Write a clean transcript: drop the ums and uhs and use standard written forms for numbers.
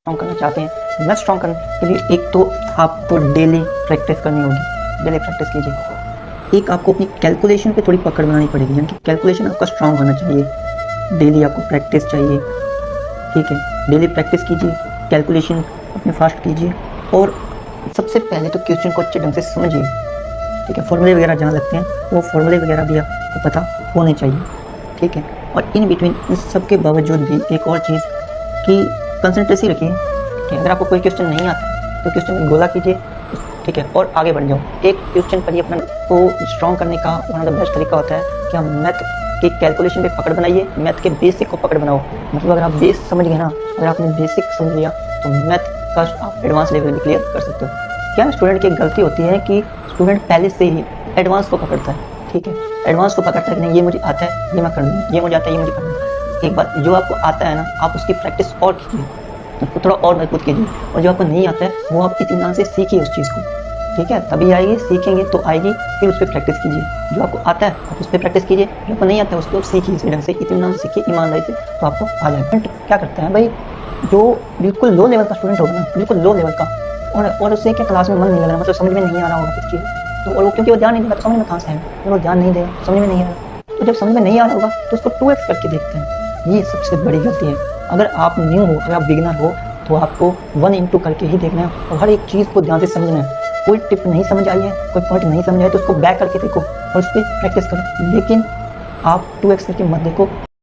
Strong करना चाहते हैं, मैथ स्ट्रॉन्ग करने के लिए एक तो आपको डेली प्रैक्टिस करनी होगी। डेली प्रैक्टिस कीजिए। एक आपको अपनी कैलकुलेशन पे थोड़ी पकड़ बनानी पड़ेगी, यानी कि कैलकुलेशन आपका स्ट्रॉन्ग होना चाहिए। डेली आपको प्रैक्टिस चाहिए, ठीक है। डेली प्रैक्टिस कीजिए, कैलकुलेशन अपने फास्ट कीजिए और सबसे पहले तो क्वेश्चन को अच्छे ढंग से समझिए, ठीक है। फॉर्मूले वगैरह जहाँ लगते हैं वो फॉर्मूले वगैरह भी आपको पता होने चाहिए, ठीक है। और इन बिटवीन इन सब के बावजूद भी एक और चीज़ कि कंसंट्रेसी रखिए, ठीक है। अगर आपको कोई क्वेश्चन नहीं आता तो क्वेश्चन में गोला कीजिए, ठीक है, और आगे बढ़ जाओ। एक क्वेश्चन पर ही अपना को स्ट्रॉन्ग करने का वन ऑफ द बेस्ट तरीका होता है कि हम मैथ के कैलकुलेशन पे पकड़ बनाइए, मैथ के बेसिक को पकड़ बनाओ। मतलब अगर आप बेस समझ गए ना, अगर आपने बेसिक समझ लिया तो मैथ का आप एडवांस लेवल भी क्लियर कर सकते हो। क्या स्टूडेंट की एक गलती होती है कि स्टूडेंट पहले से ही एडवांस को पकड़ता है, ठीक है। एडवांस को पकड़ता है कि नहीं ये मुझे आता है, ये मैं कर लूँ, ये मुझे आता है, ये मुझे कर लूँ। एक बात, जो आपको आता है ना, आप उसकी प्रैक्टिस और कीजिए, उसको थोड़ा और मजबूत कीजिए। और जो आपको नहीं आता है वो आप इत्मीनान से सीखिए उस चीज़ को, ठीक है। तभी आएगी, सीखेंगे तो आएगी, फिर उस पर प्रैक्टिस कीजिए। जो आपको आता है आप उस पर प्रैक्टिस कीजिए, जो आपको नहीं आता है उसको सीखिए, इसी ढंग से इत्मीनान से सीखिए, ईमानदारी से, तो आपको आ जाएगा। क्या करते हैं भाई, जो बिल्कुल लो लेवल का स्टूडेंट होगा ना, बिल्कुल लो लेवल का, और उससे क्या क्लास में मन नहीं लग रहा, मतलब समझ में नहीं आ रहा होगा कुछ चीज़, तो और वो क्योंकि वो ध्यान नहीं देगा तो समझ में कहाँ से आएगा। जब वो ध्यान नहीं देगा समझ में नहीं आएगा, तो जब समझ में नहीं आ रहा होगा तो उसको 2x करके देखते हैं। ये सबसे बड़ी गलती है। अगर आप न्यू हो, अगर आप बिगिनर हो, तो आपको 1 into करके ही देखना है और हर एक चीज़ को ध्यान से समझना है। कोई टिप नहीं समझ आई है, कोई पॉइंट नहीं समझ आया तो उसको बैक करके देखो और उस पर प्रैक्टिस करो, लेकिन आप 2x करके मत देखो।